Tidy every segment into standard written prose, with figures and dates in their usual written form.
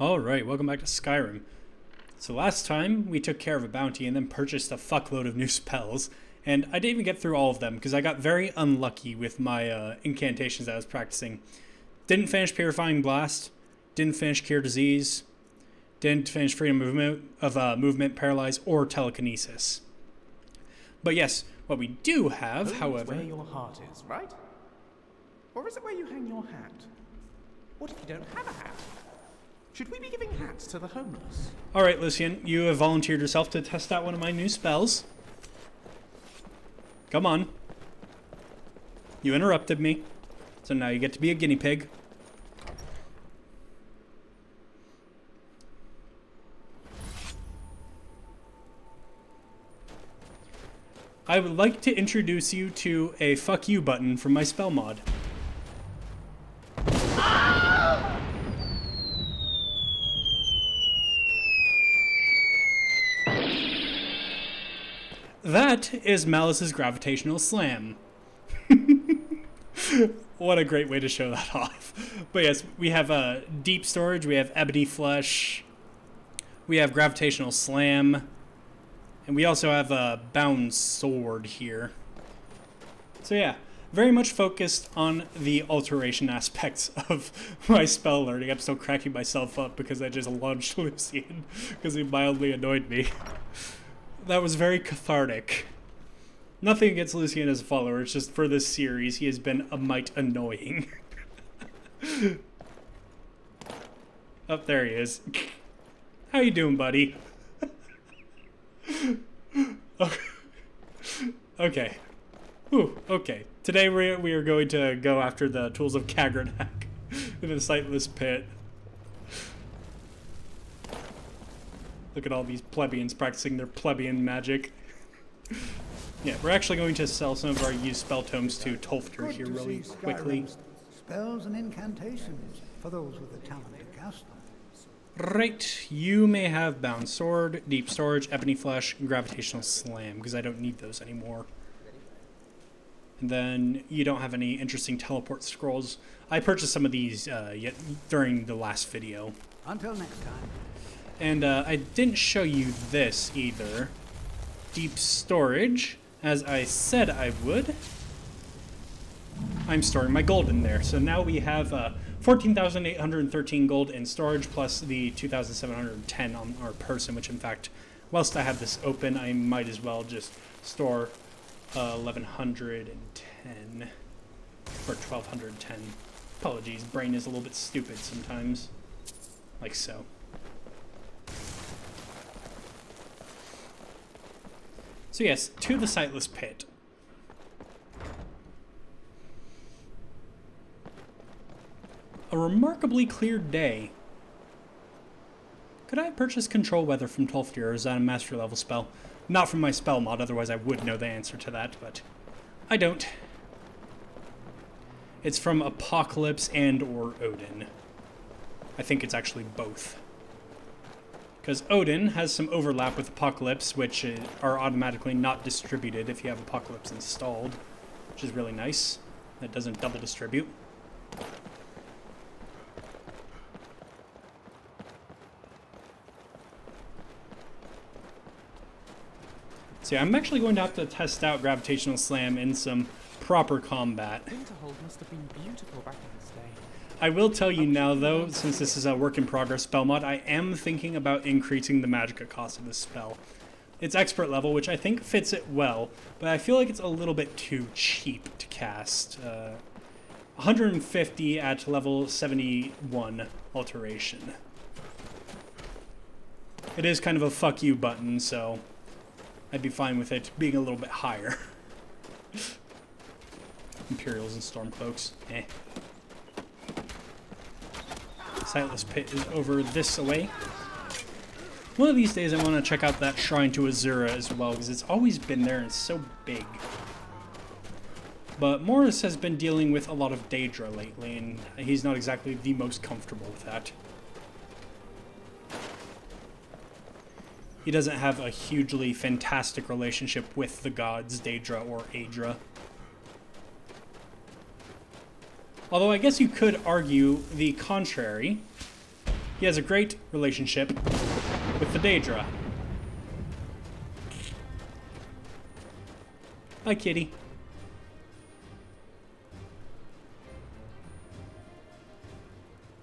Alright, welcome back to Skyrim. So last time, we took care of a bounty and then purchased a fuckload of new spells, and I didn't even get through all of them because I got very unlucky with my incantations that I was practicing. Didn't finish Purifying Blast, didn't finish Cure Disease, didn't finish Freedom of Movement, Paralyze, or Telekinesis. But yes, what we do have, however... where your heart is, right? Or is it where you hang your hat? What if you don't have a hat? Should we be giving hats to the homeless? Alright, Lucian, you have volunteered yourself to test out one of my new spells. Come on. You interrupted me, so now you get to be a guinea pig. I would like to introduce you to a fuck you button from my spell mod. That is Malice's Gravitational Slam. What a great way to show that off. But yes, we have Deep Storage, we have Ebony Flesh, we have Gravitational Slam, and we also have a Bound Sword here. So yeah, very much focused on the alteration aspects of my spell learning. I'm still cracking myself up because I just launched Lucian because he mildly annoyed me. That was very cathartic. Nothing against Lucian as a follower, it's just for this series, he has been a mite annoying. Oh, there he is. How you doing, buddy? Okay. Whew, okay. Today we are going to go after the tools of Kagranak in the Sightless Pit. Look at all these plebeians practicing their plebeian magic. Yeah, we're actually going to sell some of our used spell tomes to Tolfter here really quickly. Spells and incantations for those with the talent to cast them. Right, you may have Bound Sword, Deep Storage, Ebony Flesh, and Gravitational Slam, because I don't need those anymore. And then you don't have any interesting teleport scrolls. I purchased some of these during the last video. Until next time. And I didn't show you this either. Deep Storage, as I said I would. I'm storing my gold in there. So now we have 14,813 gold in storage plus the 2,710 on our person, which in fact, whilst I have this open, I might as well just store 1,110 or 1,210. Apologies, brain is a little bit stupid sometimes. Like so. So yes, to the Sightless Pit. A remarkably clear day. Could I purchase Control Weather from Tolfter, or is that a master level spell? Not from my spell mod, otherwise I would know the answer to that, but I don't. It's from Apocalypse and or Odin. I think it's actually both. Because Odin has some overlap with Apocalypse, which are automatically not distributed if you have Apocalypse installed, which is really nice. That doesn't double distribute. So yeah, I'm actually going to have to test out Gravitational Slam in some proper combat. Winterhold must have been beautiful back in this day. I will tell you now, though, since this is a work-in-progress spell mod, I am thinking about increasing the magicka cost of this spell. It's expert level, which I think fits it well, but I feel like it's a little bit too cheap to cast. 150 at level 71 alteration. It is kind of a fuck you button, so I'd be fine with it being a little bit higher. Imperials and Stormcloaks, eh. Sightless Pit is over this way. One of these days I want to check out that Shrine to Azura as well, because it's always been there and it's so big. But Morris has been dealing with a lot of Daedra lately, and he's not exactly the most comfortable with that. He doesn't have a hugely fantastic relationship with the gods, Daedra or Aedra. Although I guess you could argue the contrary. He has a great relationship with the Daedra. Hi, kitty.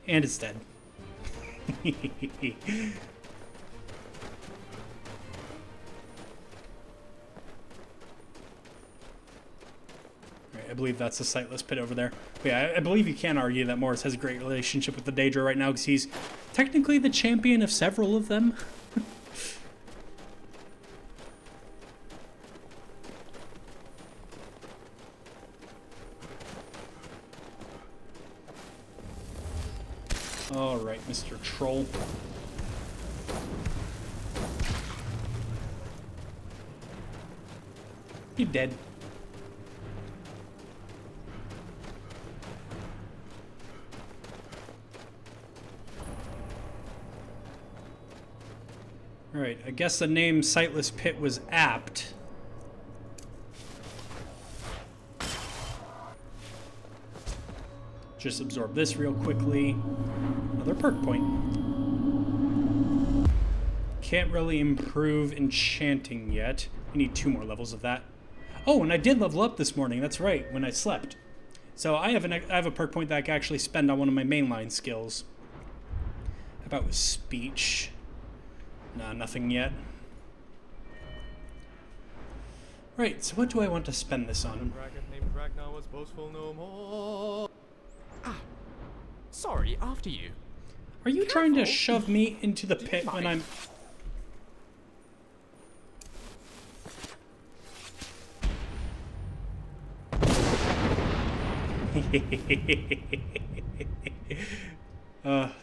And it's dead. I believe that's the sightless pit over there. But yeah, I believe you can argue that Morris has a great relationship with the Daedra right now because he's technically the champion of several of them. Alright, Mr. Troll. You're dead. Alright, I guess the name Sightless Pit was apt. Just absorb this real quickly. Another perk point. Can't really improve enchanting yet. We need 2 more levels of that. Oh, and I did level up this morning. That's right, when I slept. So I have a perk point that I can actually spend on one of my mainline skills. How about with speech? Nah, nothing yet. Right, so what do I want to spend this on? Sorry, after you. Are you trying to shove me into the pit when I'm...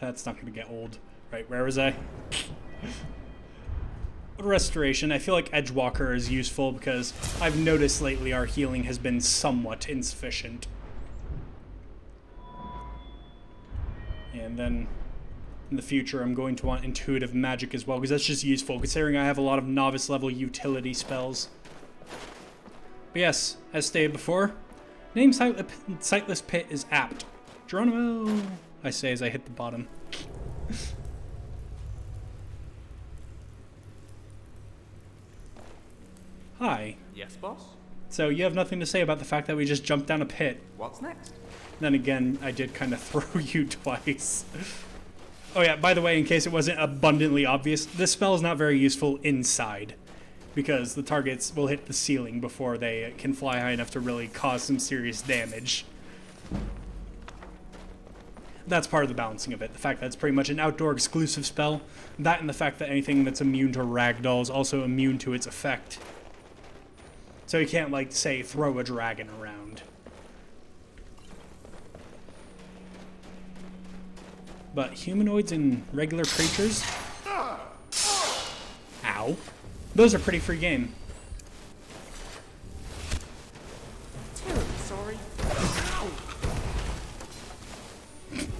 That's not gonna get old. Right, where was I? Restoration. I feel like Edgewalker is useful because I've noticed lately our healing has been somewhat insufficient. And then in the future I'm going to want Intuitive Magic as well because that's just useful considering I have a lot of novice level utility spells. But yes, as stated before, name Sightless Pit is apt. Geronimo, I say as I hit the bottom. Hi. Yes, boss? So you have nothing to say about the fact that we just jumped down a pit. What's next? Then again, I did kind of throw you twice. Oh yeah, by the way, in case it wasn't abundantly obvious, this spell is not very useful inside. Because the targets will hit the ceiling before they can fly high enough to really cause some serious damage. That's part of the balancing of it. The fact that it's pretty much an outdoor exclusive spell. That and the fact that anything that's immune to ragdoll is also immune to its effect. So you can't, like, say, throw a dragon around. But humanoids and regular creatures? Ow. Those are pretty free game. Terribly sorry.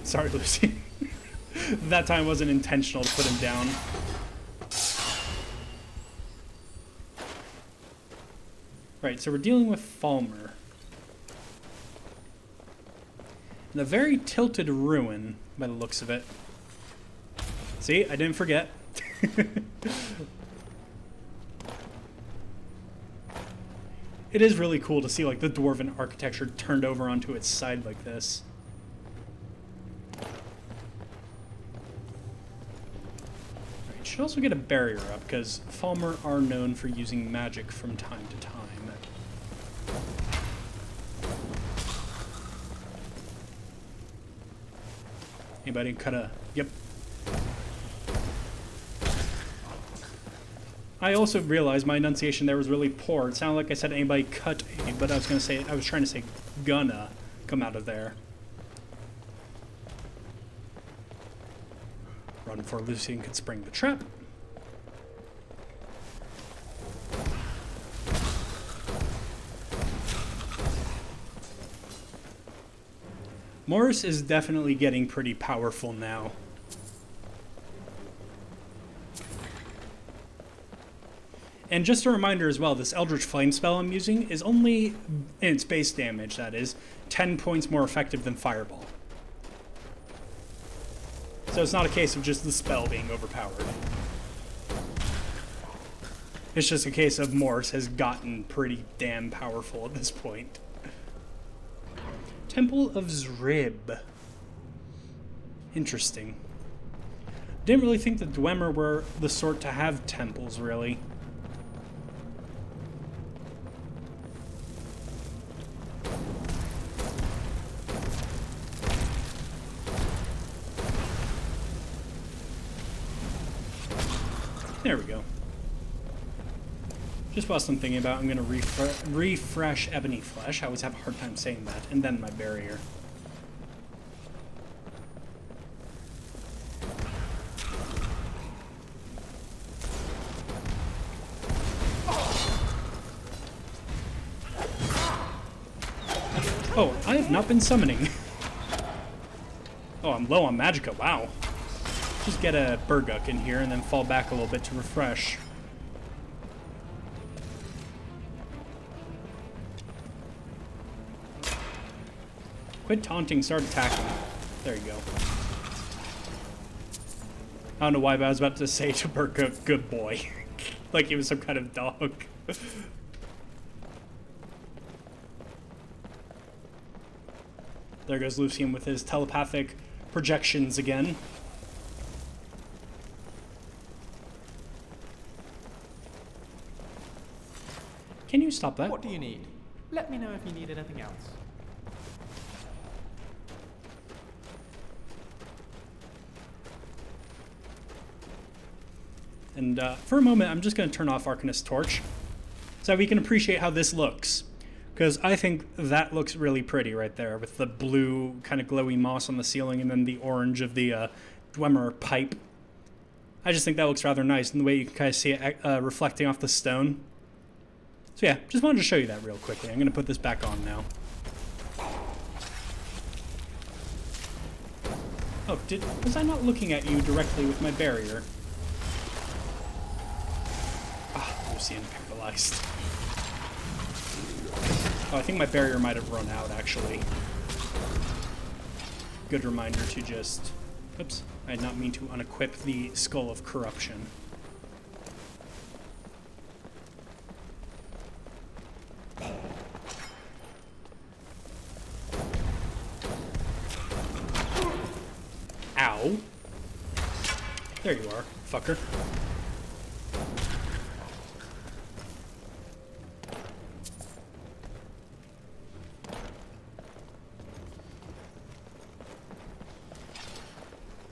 Sorry, Lucy. That time wasn't intentional to put him down. Right, so we're dealing with Falmer. And a very tilted ruin, by the looks of it. See, I didn't forget. It is really cool to see, like, the dwarven architecture turned over onto its side like this. Right, should also get a barrier up, because Falmer are known for using magic from time to time. Anybody cut a... Yep. I also realized my enunciation there was really poor. It sounded like I said anybody cut a, but I was trying to say gonna come out of there. Run before Lucian could spring the trap. Morris is definitely getting pretty powerful now. And just a reminder as well, this Eldritch Flame spell I'm using is only, in its base damage, that is, 10 points more effective than Fireball. So So it's not a case of just the spell being overpowered. It's just a case of Morse has gotten pretty damn powerful at this point. Temple of Zrib. Interesting. Didn't really think the Dwemer were the sort to have temples, really. There we go. Just whilst I'm thinking about it, I'm going to refresh Ebony Flesh. I always have a hard time saying that. And then my barrier. Oh, I have not been summoning. Oh, I'm low on magicka. Wow. Just get a Burguk in here and then fall back a little bit to refresh. Quit taunting, start attacking. There you go. I don't know why, but I was about to say to Burguk, good boy. Like he was some kind of dog. There goes Lucian with his telepathic projections again. Can you stop that? What do you need? Let me know if you need anything else. And for a moment, I'm just going to turn off Arcanist's torch so we can appreciate how this looks. Because I think that looks really pretty right there with the blue kind of glowy moss on the ceiling and then the orange of the Dwemer pipe. I just think that looks rather nice and the way you can kind of see it reflecting off the stone. So yeah, just wanted to show you that real quickly. I'm going to put this back on now. Oh, was I not looking at you directly with my barrier? Ah, Lucian paralyzed. Oh, I think my barrier might have run out, actually. Good reminder to just... Oops, I did not mean to unequip the Skull of Corruption. Ow. There you are, fucker.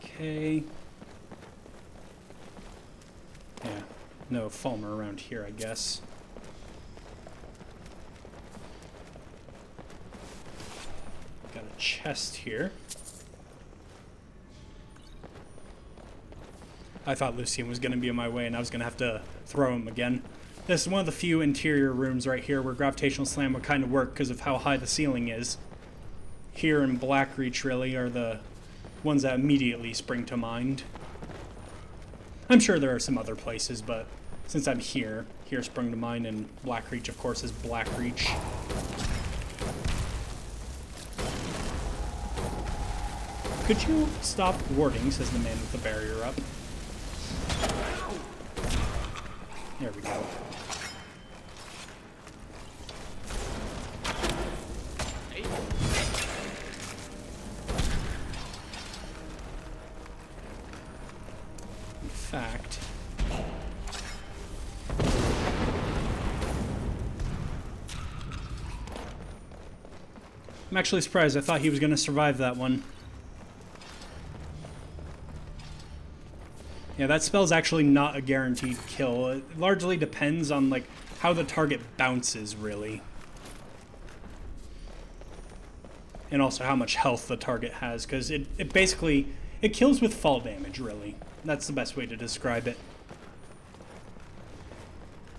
Okay. Yeah, no Falmer around here, I guess. Got a chest here. I thought Lucian was going to be in my way and I was going to have to throw him again. This is one of the few interior rooms right here where Gravitational Slam would kind of work because of how high the ceiling is. Here and Blackreach really are the ones that immediately spring to mind. I'm sure there are some other places, but since I'm here sprung to mind, and Blackreach, of course, is Blackreach. Could you stop warding, says the man with the barrier up. There we go. In fact, I'm actually surprised. I thought he was going to survive that one. Yeah, that spell's actually not a guaranteed kill. It largely depends on, like, how the target bounces, really. And also how much health the target has, because it basically, it kills with fall damage, really. That's the best way to describe it.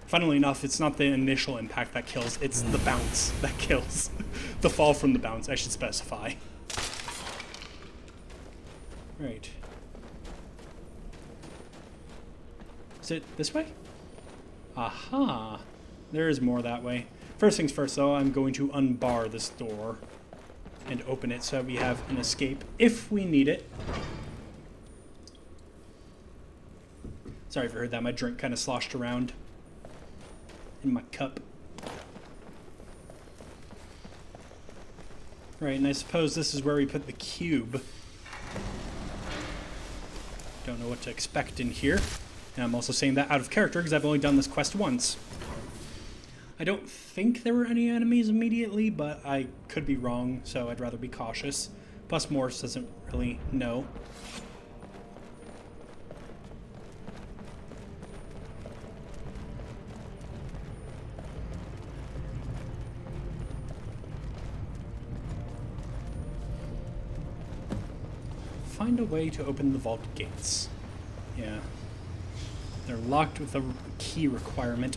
Funnily enough, it's not the initial impact that kills, it's the bounce that kills. The fall from the bounce, I should specify. Right. Is it this way? Aha! There is more that way. First things first, though, I'm going to unbar this door and open it so we have an escape if we need it. Sorry if you heard that. My drink kind of sloshed around in my cup. Right, and I suppose this is where we put the cube. Don't know what to expect in here. And I'm also saying that out of character because I've only done this quest once. I don't think there were any enemies immediately, but I could be wrong, so I'd rather be cautious. Plus Morse doesn't really know. Find a way to open the vault gates. Yeah. They're locked with a key requirement.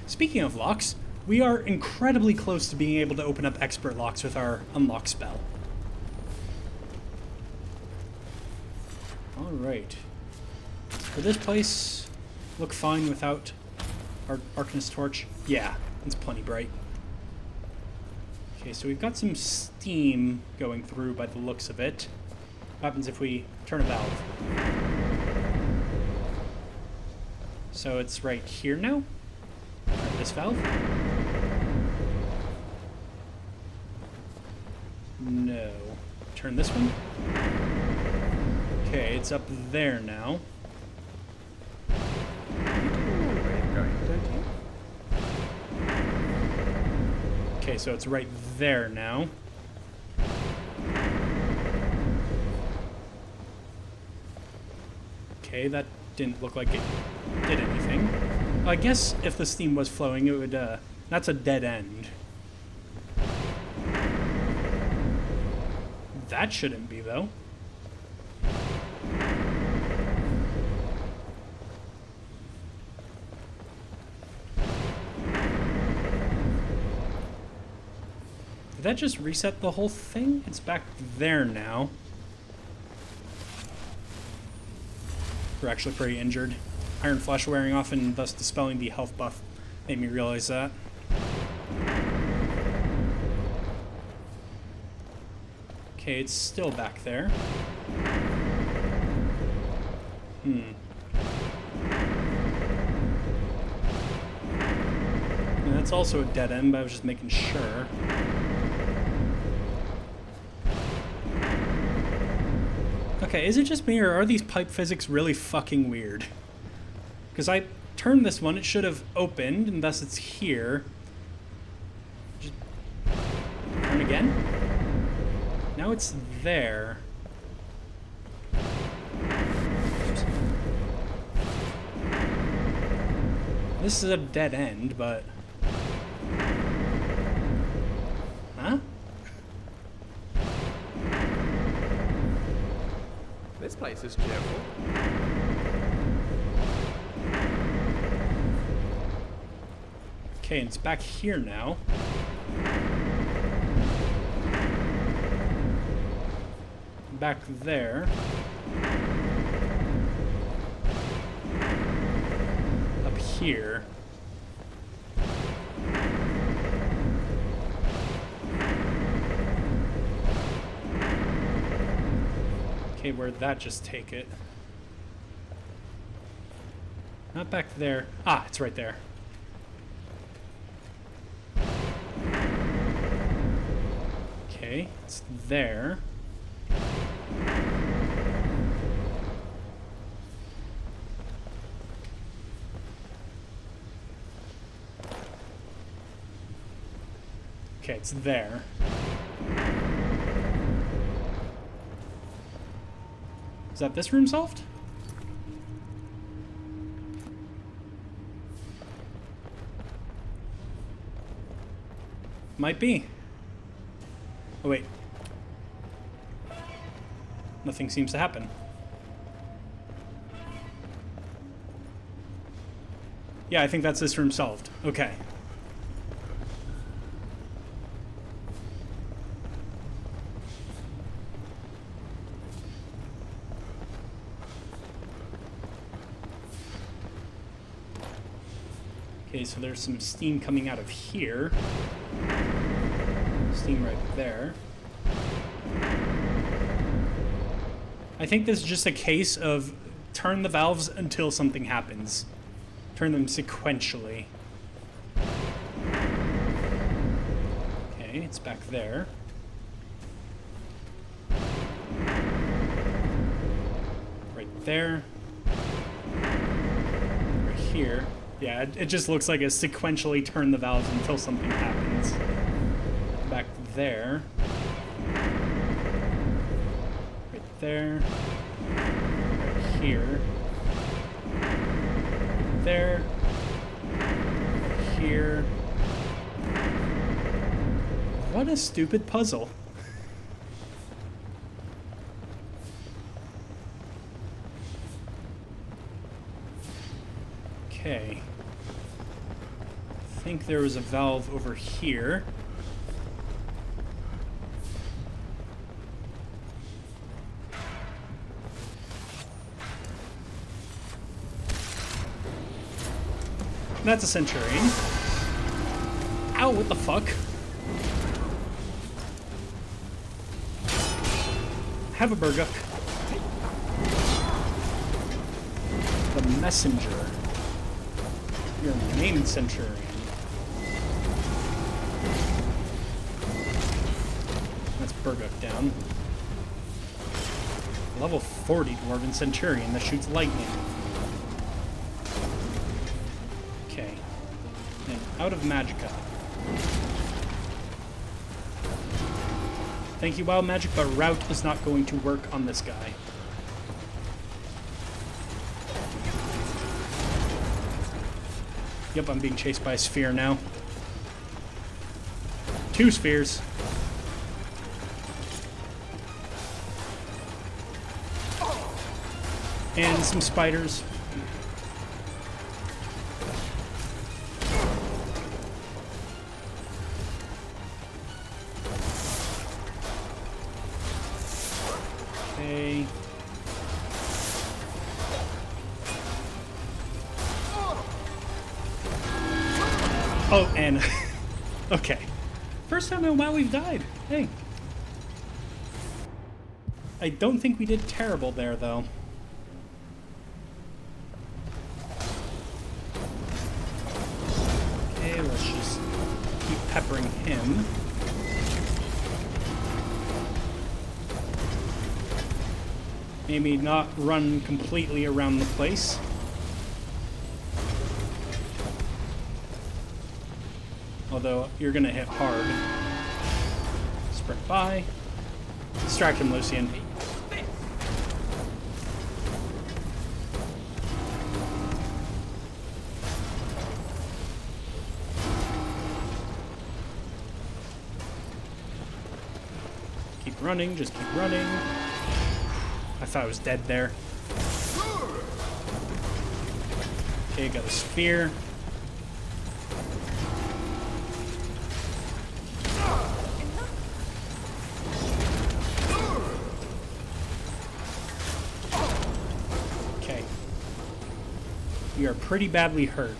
Speaking of locks, we are incredibly close to being able to open up expert locks with our unlock spell. Alright. For this place, look fine without our Arcanist torch. Yeah, it's plenty bright. Okay, so we've got some steam going through by the looks of it. What happens if we turn a valve? So it's right here now? Turn this valve? No. Turn this one? Okay, it's up there now. You do know where you're going, don't you? Okay, so it's right there now. Okay, that didn't look like it did anything. I guess if the steam was flowing, it would, that's a dead end. That shouldn't be, though. Did that just reset the whole thing? It's back there now. We're actually pretty injured. Iron Flesh wearing off and thus dispelling the health buff made me realize that. Okay, it's still back there. And that's also a dead end, but I was just making sure. Okay, is it just me, or are these pipe physics really fucking weird? Because I turned this one, it should have opened, and thus it's here. Just turn again? Now it's there. Oops. This is a dead end, but... Huh? This place is cheerful. Okay, and it's back here now. Back there. Up here. Okay, where'd that just take it? Not back there. Ah, it's right there. Okay, it's there. Okay, it's there. Is that this room solved? Might be. Oh, wait. Nothing seems to happen. Yeah, I think that's this room solved. Okay. Okay, so there's some steam coming out of here. Steam right there. I think this is just a case of turn the valves until something happens. Turn them sequentially. Okay, it's back there. Right there. Right here. Yeah, it just looks like a sequentially turn the valves until something happens. Back there. Right there. Right here. There. Here. What a stupid puzzle. Okay. I think there was a valve over here. That's a Centurion. Ow, what the fuck? Have a Burguk. The Messenger. Your main Centurion. That's Burguk down. Level 40 Dwarven Centurion that shoots lightning. Okay. And out of Magicka. Thank you, Wild Magic, but Route is not going to work on this guy. Yep, I'm being chased by a sphere now. 2 spheres. And some spiders. Okay. Oh, and okay. First time in a while we've died. Hey. I don't think we did terrible there, though. Okay, let's just keep peppering him. Maybe not run completely around the place. Although, you're gonna hit hard. Sprint by. Distract him, Lucian. Keep running, just keep running. I thought I was dead there. Okay, got a sphere. Okay. We are pretty badly hurt.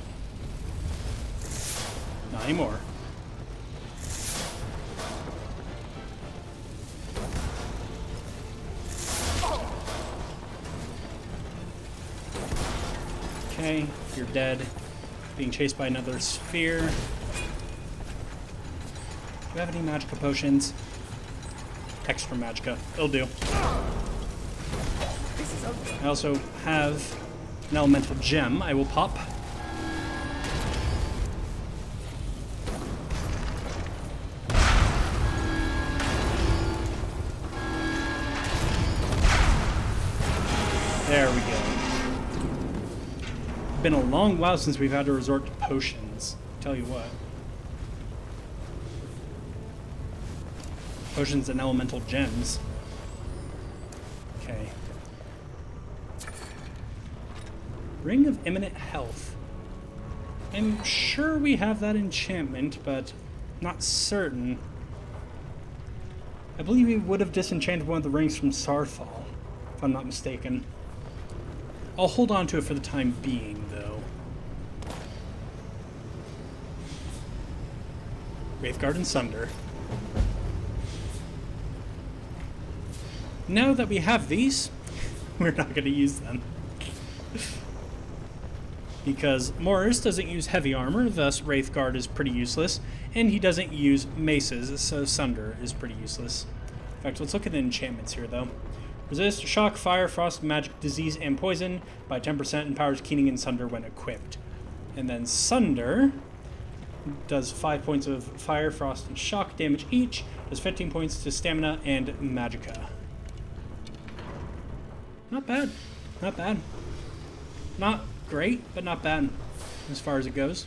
Not anymore. Okay, you're dead. Being chased by another sphere. Do you have any Magicka potions? Extra Magicka. It'll do. I also have an elemental gem I will pop. There we go. Been a long while since we've had to resort to potions. Tell you what. Potions and elemental gems. Okay. Ring of Imminent Health. I'm sure we have that enchantment, but not certain. I believe we would have disenchanted one of the rings from Sarthal, if I'm not mistaken. I'll hold on to it for the time being, though. Graveguard and Sunder. Now that we have these, we're not going to use them. Because Morris doesn't use heavy armor, thus Wraithguard is pretty useless, and he doesn't use maces, so Sunder is pretty useless. In fact, let's look at the enchantments here, though. Resist shock, fire, frost, magic, disease, and poison by 10%, empowers Keening and Sunder when equipped. And then Sunder does 5 points of fire, frost, and shock damage each, does 15 points to stamina and magicka. Not bad. Not bad. Not great, but not bad as far as it goes.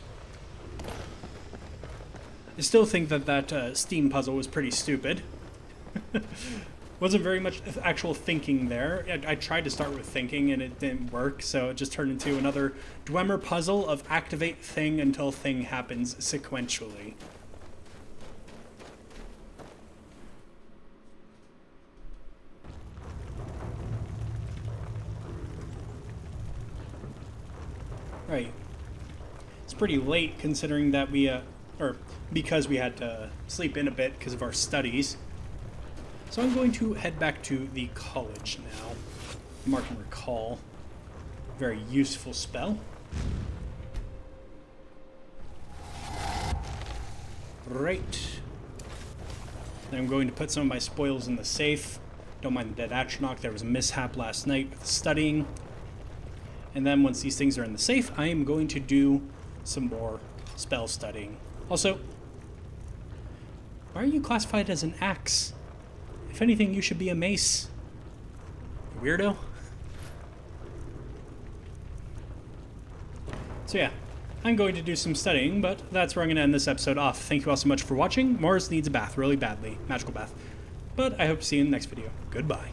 I still think that Steam puzzle was pretty stupid. Wasn't very much actual thinking there. I tried to start with thinking and it didn't work, so it just turned into another Dwemer puzzle of activate thing until thing happens sequentially. Right. It's pretty late considering that because we had to sleep in a bit because of our studies. So I'm going to head back to the college now. Mark and Recall. Very useful spell. Right. Then I'm going to put some of my spoils in the safe. Don't mind the dead Atronach. There was a mishap last night with studying. And then once these things are in the safe, I am going to do some more spell studying. Also, why are you classified as an axe? If anything, you should be a mace. Weirdo. So yeah, I'm going to do some studying, but that's where I'm going to end this episode off. Thank you all so much for watching. Morris needs a bath really badly. Magical bath. But I hope to see you in the next video. Goodbye.